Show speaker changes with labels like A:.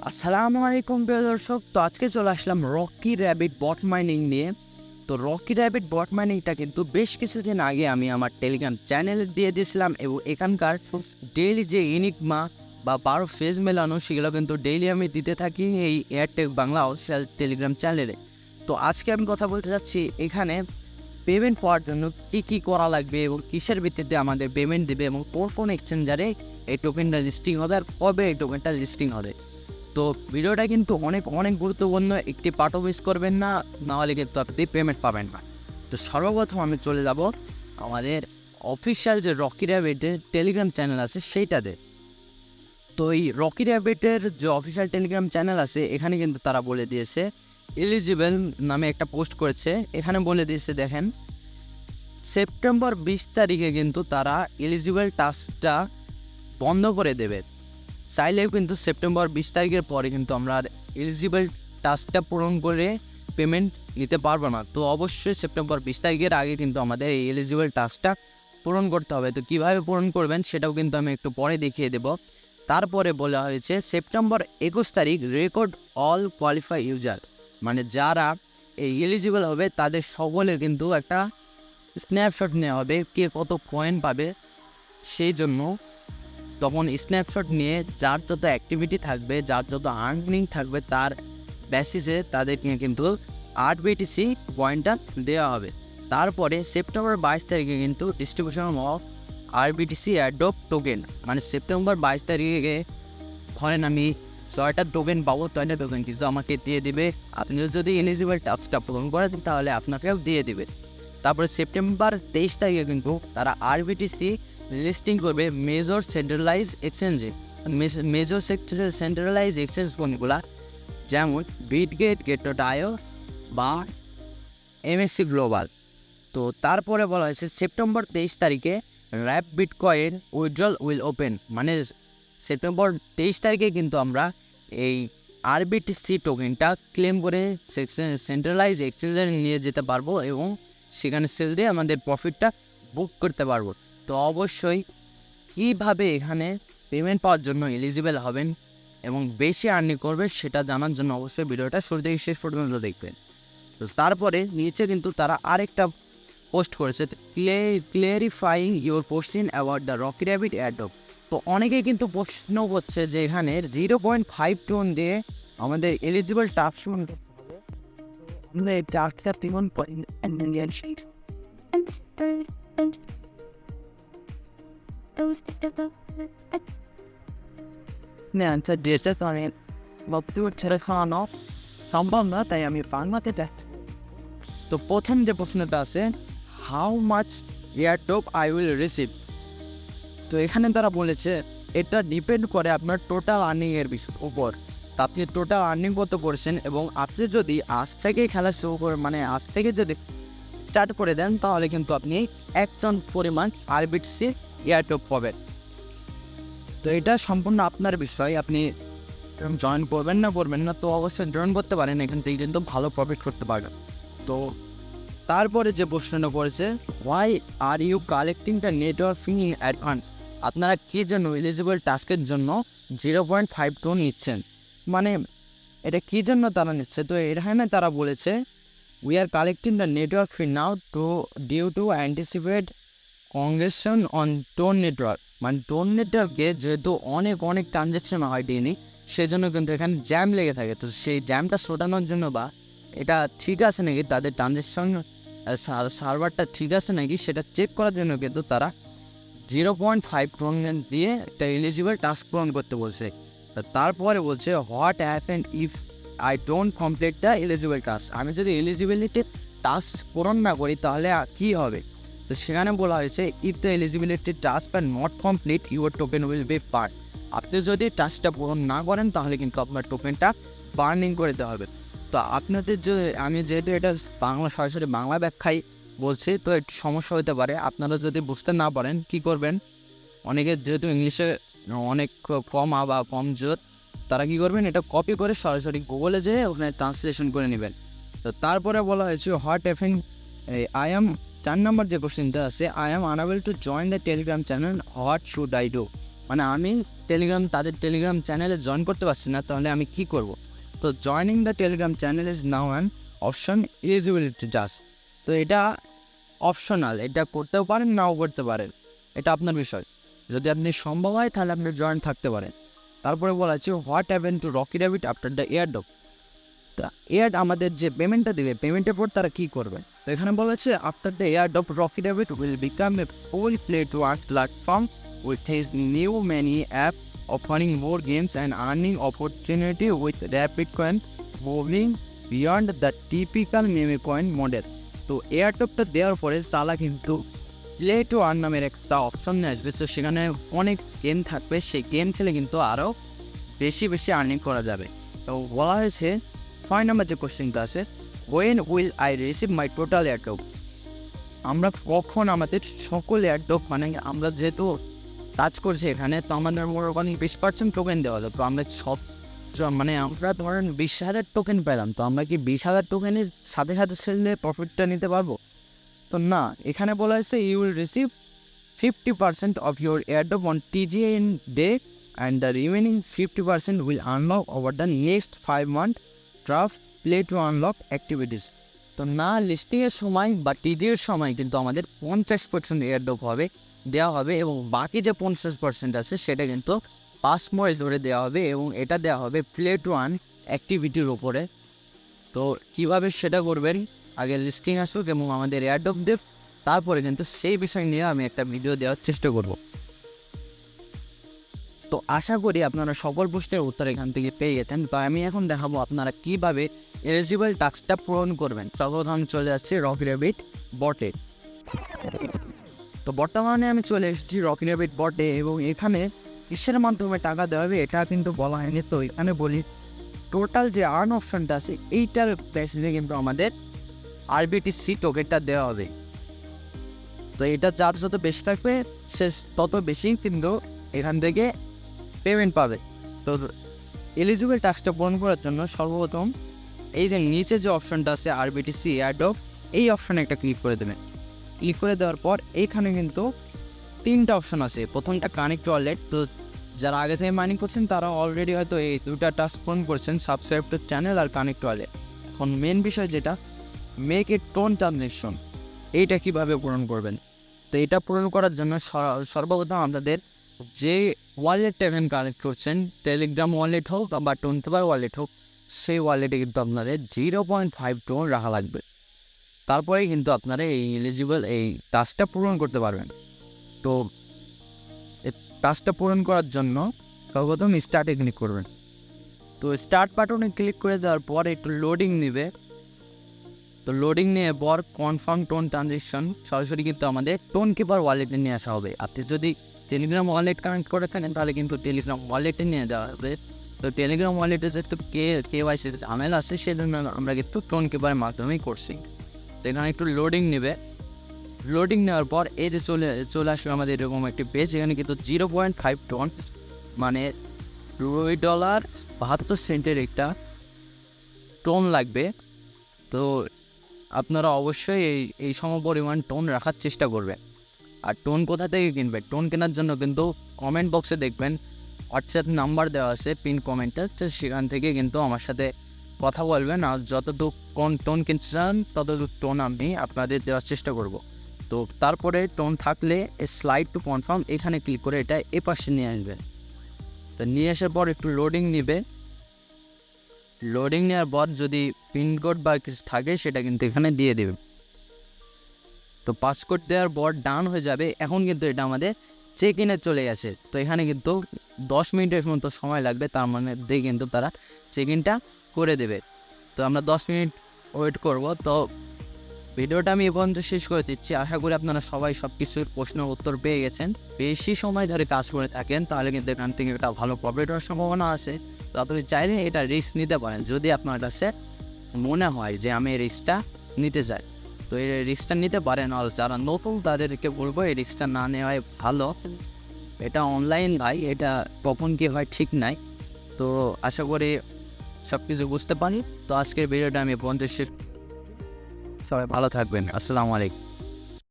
A: আসসালামু আলাইকুম প্রিয় দর্শক। তো আজকে চলে আসলাম রকি র্যাবিট বট মাইনিং নিয়ে। তো রকি র্যাবিট বট মাইনিংটা কিন্তু বেশ কিছুদিন আগে আমি আমার টেলিগ্রাম চ্যানেলে দিয়ে দিয়েছিলাম এবং এখানকার ডেইলি যে এনিগমা বা 12 ফেজ মেলানো সেগুলো কিন্তু ডেইলি আমি দিতে থাকি এই এয়ারটেক বাংলা অফিসিয়াল টেলিগ্রাম চ্যানেলে। তো আজকে আমি কথা বলতে চাচ্ছি এখানে পেমেন্ট পাওয়ার জন্য কী করা লাগবে এবং কিসের ভিত্তিতে আমাদের পেমেন্ট দেবে এবং কোন এক্সচেঞ্জারে এই টোকেনটা লিস্টিং হবে আর কবে এই টোকেনটা লিস্টিং হবে। তো ভিডিওটা কিন্তু অনেক গুরুত্বপূর্ণ, একটি পার্টও মিস করবেন না, নাহলে কিন্তু আপনি পেমেন্ট পাবেন না। তো সর্বপ্রথম আমি চলে যাব আমাদের অফিসিয়াল যে রকি র্যাবিটের টেলিগ্রাম চ্যানেল আছে সেইটাতে। তো এই রকি র্যাবিটের যে অফিসিয়াল টেলিগ্রাম চ্যানেল আছে এখানে কিন্তু তারা বলে দিয়েছে এলিজিবল নামে একটা পোস্ট করেছে। এখানে বলে দিয়েছে দেখেন, সেপ্টেম্বর 20 তারিখে কিন্তু তারা এলিজিবল টাস্কটা বন্ধ করে দেবে। চাইলেও কিন্তু সেপ্টেম্বর 20 তারিখের পরে কিন্তু আমরা এলিজিবল টাস্কটা পূরণ করে পেমেন্ট নিতে পারবো না। তো অবশ্যই সেপ্টেম্বর 20 তারিখের আগে কিন্তু আমাদের এই এলিজিবল টাস্কটা পূরণ করতে হবে। তো কীভাবে পূরণ করবেন সেটাও কিন্তু আমি একটু পরে দেখিয়ে দেব। তারপরে বলা হয়েছে সেপ্টেম্বর 21 তারিখ রেকর্ড অল কোয়ালিফাই ইউজার, মানে যারা এই এলিজিবল হবে তাদের সকলের কিন্তু একটা স্ন্যাপশট নেওয়া হবে, কে কত পয়েন্ট পাবে। সেই জন্য তখন স্ন্যাপশট নিয়ে যার যত অ্যাক্টিভিটি থাকবে, যার যত আর্নিং থাকবে তার বেসিসে তাদেরকে কিন্তু 8 বিটিসি পয়েন্টটা দেওয়া হবে। তারপরে সেপ্টেম্বর 22 তারিখে কিন্তু ডিস্ট্রিবিউশন অফ আরবিটিসি অ্যাডপ টোকেন, মানে সেপ্টেম্বর 22 তারিখে ধরেন আমি 6টা টোকেন পাবো, 6টা টোকেন কিন্তু আমাকে দিয়ে দিবে। আপনি যদি এলিজিবল টাস্কটা পূরণ করেন তাহলে আপনাকেও দিয়ে দিবে। তারপরে সেপ্টেম্বর 23 তারিখে কিন্তু তারা আরবিটিসি লিস্টিং করবে মেজর সেন্ট্রালাইজ এক্সচেঞ্জে। মেজর সেন্ট্রালাইজ এক্সচেঞ্জ কোনগুলা, যেমন বিটগেট, গেট.আইও বা এমএসসি গ্লোবাল। তো তারপরে বলা হয়েছে সেপ্টেম্বর 23 তারিখে rap bitcoin withdrawal will open, মানে সেপ্টেম্বর 23 তারিখে কিন্তু আমরা এই আরবিটিসি টোকেনটা ক্লেম করে সেন্ট্রালাইজ এক্সচেঞ্জে নিয়ে যেতে পারবো এবং সেখানে সেল দিয়ে আমাদের প্রফিটটা বুক করতে পারবো। তো অবশ্যই কীভাবে এখানে পেমেন্ট পাওয়ার জন্য এলিজিবল হবেন এবং বেশি আর্নিং করবে সেটা জানার জন্য অবশ্যই ভিডিওটা শুরু থেকে শেষ পর্যন্ত দেখবেন। তো তারপরে নিচে কিন্তু তারা আরেকটা পোস্ট করেছে, clarifying your question about the Rocky Rabbit airdrop. তো অনেকেই কিন্তু প্রশ্ন করছে যে এখানে 0.5 টোন দিয়ে আমাদের এলিজিবল টাস্ক করতে হবে, আমরা এই টাস্কটা তেমন আনসার দিয়েছে। তো আমি বক্তব্য ছেড়ে খাওয়ানো সম্ভব না, তাই আমি বাংলাতে যাচ্ছি। তো প্রথম যে প্রশ্নটা আছে, how much airdrop I will receive. তো এখানে তারা বলেছে এটা ডিপেন্ড করে আপনার টোটাল আর্নিংয়ের উপর। তা আপনি টোটাল আর্নিং কত করছেন এবং আপনি যদি আজ থেকে খেলা শুরু করেন, মানে আজ থেকে যদি স্টার্ট করে দেন তাহলে কিন্তু আপনি একজন পরিমাণ আরবিটিসি এয়ারটপ পাবেন। তো এটা সম্পূর্ণ আপনার বিষয়, আপনি জয়েন করবেন না। তো অবশ্যই জয়েন করতে পারেন, এখান থেকে কিন্তু ভালো প্রফিট করতে পারবেন। তো তারপরে যে প্রশ্নটা করেছে, why are you collecting the network fee in advance. আপনারা কী জন্য এলিজিবল টাস্কের জন্য 0.5 টোন নিচ্ছেন, মানে এটা কী জন্য তারা নিচ্ছে। তো এখানে তারা বলেছে we are collecting the network fee now due to anticipate congestion on TON network, মানে টোন নেটওয়ার্কে যেহেতু অনেক ট্রানজ্যাকশন হয় ডেইলি, সেজন্য কিন্তু এখানে জ্যাম লেগে থাকে। তো সেই জ্যামটা ছোটানোর জন্য বা এটা ঠিক আছে নাকি তাদের ট্রানজ্যাকশন সার্ভারটা ঠিক আছে নাকি সেটা চেক করার জন্য কিন্তু তারা 0.5 টোন দিয়ে একটা এলিজিবল টাস্ক পূরণ করতে বলছে। তারপরে বলছে what happen if I don't complete the eligible task. আমি যদি এলিজিবিলিটি টাস্ক পূরণ না করি তাহলে কী হবে। তো সেখানে বলা হয়েছে if the eligibility task are not complete your token will be burn. আপনি যদি টাস্কটা পূরণ না করেন তাহলে কিন্তু আপনার টোকেনটা বার্নিং করে দেওয়া হবে। তো আপনাদের যদি আমি যেহেতু এটা সরাসরি বাংলা ব্যাখ্যায় বলছি, তো একটু সমস্যা হতে পারে। আপনারা যদি বুঝতে না পারেন কি করবেন, অনেকের যেহেতু ইংলিশে অনেক কমা বা কমজোর, তারা কী করবেন, এটা কপি করে সরাসরি গুগলে যেয়ে ওখানে ট্রান্সলেশন করে নেবেন। তো তারপরে বলা হয়েছে হোয়াট হ্যাপেন আই এম 4 নম্বর যে কোশ্চেনটা আছে, I am unable to join the Telegram channel, what should I do. মানে আমি তাদের টেলিগ্রাম চ্যানেলে জয়েন করতে পারছি না, তাহলে আমি কি করব? তো joining the Telegram channel is now an option eligibility just. তো এটা অপশনাল, এটা করতেও পারেন নাও করতে পারেন, এটা আপনার বিষয়। যদি আপনি সম্ভব হয় তাহলে আপনি জয়েন থাকতে পারেন। তারপরে বলা আছে what happen to Rocky rabbit after the airdrop. তা আমাদের যে পেমেন্টটা দেবে, পেমেন্টের পর তারা কী করবে? তো এখানে বলা আছে after the airdrop Rocky Rabbit will become a full play to earn platform with his new mini app offering more games and earning opportunity with rapid coin moving beyond the typical meme coin model. তো এয়ারড্রপটা দেওয়ার পরে তারা কিন্তু play to earn নামের একটা option নিয়ে আসবে। তো সেখানে অনেক গেম থাকবে, সেই গেম খেলে কিন্তু আরও বেশি আর্নিং করা যাবে। তো বলা হয়েছে 6 নম্বর যে কোশ্চেনটা আছে, when will I receive my total airdrop. আমরা কখন আমাদের সকল এয়ারড্রপ, মানে আমরা যেহেতু কাজ করছি এখানে, তো আমাদের মোটামুটি 20% টোকেন দেওয়া হবে। তো আমরা মানে আমরা ধরেন 20,000 টোকেন পেলাম, তো আমরা কি 20,000 টোকেনের সাথে সেলে প্রফিটটা নিতে পারবো? তো না, এখানে বলা হয়েছে you will receive 50% of your airdrop on TGN day and the remaining 50% will unlock over the next 5 month draft play to unlock activities. তো না লিস্টিংয়ের সময় বা টিজির সময় কিন্তু আমাদের 50% এয়ারড্রপ দেওয়া হবে, এবং বাকি যে 50% আছে সেটা কিন্তু 5 মাস ধরে দেওয়া হবে, এবং এটা দেওয়া হবে প্লে টু আর্ন অ্যাক্টিভিটির ওপরে। তো কীভাবে সেটা করবেন, আগে লিস্টিং আসুক এবং আমাদের এয়ারড্রপ দেব, তারপরে কিন্তু সেই বিষয় নিয়ে আমি একটা ভিডিও দেওয়ার চেষ্টা করব। তো আশা করি আপনারা সকল প্রশ্নের উত্তর এখান থেকে পেয়ে গেছেন। তো আমি এখন দেখাবো আপনারা কীভাবে এলিজিবল টাস্কটা পূরণ করবেন। সর্বপ্রথম চলে যাচ্ছি রকি র্যাবিট বটে। তো বর্তমানে আমি চলে এসেছি রকি র্যাবিট বটে, এবং এখানে কিসের মাধ্যমে টাকা দেওয়া হবে এটা কিন্তু বলা হয়নি। তো এখানে বলি টোটাল যে আর্ন অপশানটা আছে এইটার বেসিসে কিন্তু আমাদের RBTC টোকেনটা দেওয়া হবে। তো এটা যার যত বেশি থাকবে সে তত বেশি কিন্তু এখান থেকে পেমেন্ট পাবে। তো এলিজিবল টাস্কটা পূরণ করার জন্য সর্বপ্রথম এই যে নিচে যে অপশানটা আছে RBTC এয়ারড্রপ, এই অপশানে একটা ক্লিক করে দেবেন। ক্লিক করে দেওয়ার পর এইখানে কিন্তু 3টা অপশান আছে। প্রথমটা কানেক্ট ওয়ালেট। তো যারা আগে থেকে মাইনিং করছেন তারা অলরেডি হয়তো এই 2টা টাস্ক পূরণ করছেন, সাবস্ক্রাইব টু চ্যানেল আর কানেক্ট ওয়ালেট। এখন মেন বিষয় যেটা মেক এ টোন ট্রানজ্যাকশন, এইটা কীভাবে পূরণ করবেন? তো এটা পূরণ করার জন্য সর্বপ্রথম আপনাদের যে ওয়ালেটটা এখানে কানেক্ট করছেন, টেলিগ্রাম ওয়ালেট হোক বা টোনকেপার ওয়ালেট হোক, সেই ওয়ালেটে কিন্তু আপনাদের 0.5 টোন রাখা লাগবে। তারপরেই কিন্তু আপনারা এই এলিজিবল এই টাস্কটা পূরণ করতে পারবেন। তো এই টাস্কটা পূরণ করার জন্য সর্বপ্রথম স্টার্টে ক্লিক করবেন। তো স্টার্ট বাটনে ক্লিক করে দেওয়ার পর একটু লোডিং নেবে। তো লোডিং নিয়ে পর কনফার্ম টোন ট্রানজেকশন সরাসরি কিন্তু আমাদের টোনকেপার ওয়ালেটে নিয়ে আসা হবে। আপনি যদি টেলিগ্রাম ওয়ালেট কানেক্ট করে থাকেন তাহলে কিন্তু টেলিগ্রাম ওয়ালেটে নিয়ে দেওয়া হবে। তো টেলিগ্রাম ওয়ালেটে যেহেতু KYC ঝামেলা আছে, সেজন্য আমরা কিন্তু টোনকেপারের মাধ্যমেই করছি। তো এখানে একটু লোডিং নেবে। লোডিং নেওয়ার পর এই যে চলে আসবে আমাদের এরকম একটি পেজ। এখানে কিন্তু 0.5 টোন মানে $2.72 একটা টোন লাগবে। তো আপনারা অবশ্যই এই সমপরিমাণ টোন রাখার চেষ্টা করবেন। আর টোন কোথা থেকে কিনবেন? টোন কেনার জন্য কিন্তু কমেন্ট বক্সে দেখবেন হোয়াটসঅ্যাপ নাম্বার দেওয়া আছে পিন কমেন্টে, তো সেখান থেকে কিন্তু আমার সাথে কথা বলবেন। আর যতটুকু টোন কিনতে চান ততটুকু টোন আমি আপনাদের দেওয়ার চেষ্টা করব। তো তারপরে টোন থাকলে স্লাইড টু কনফার্ম এখানে ক্লিক করে এটা এপাশে নিয়ে আসবেন। তো নিয়ে আসার পর একটু লোডিং নেবে। লোডিং নেওয়ার পর যদি পিনকোড বা কিছু থাকে সেটা কিন্তু এখানে দিয়ে দেবে। তো পাসকোড দেওয়ার পর ডান হয়ে যাবে। এখন কিন্তু এটা আমাদের চেক ইনে চলে গেছে। তো এখানে কিন্তু 10 মিনিটের মতো সময় লাগবে, তার মানে দিয়ে কিন্তু তারা চেক ইনটা করে দেবে। তো আমরা 10 মিনিট ওয়েট করব। তো ভিডিওটা আমি এ পর্যন্ত শেষ করে দিচ্ছি। আশা করি আপনারা সবাই সব কিছুর প্রশ্নের উত্তর পেয়ে গেছেন। বেশি সময় ধরে কাজ করে থাকেন তাহলে কিন্তু এখান থেকে একটা ভালো প্রফিট হওয়ার সম্ভাবনা আছে। তো আপনি চাইলে এটা রিস্ক নিতে পারেন যদি আপনার কাছে মনে হয় যে আমি এই রিস্কটা নিতে চাই। তো এই রিস্কটা নিতে পারেন। আর যারা নতুন তাদেরকে বলবো এই রিস্কটা না নেওয়াই ভালো। এটা অনলাইন ভাই, এটা কখন কী হয় ঠিক নাই। তো আশা করি সব কিছু বুঝতে পারি। তো আজকের ভিডিওটা আমি 50 সবাই ভালো থাকবেন। আসসালামু আলাইকুম।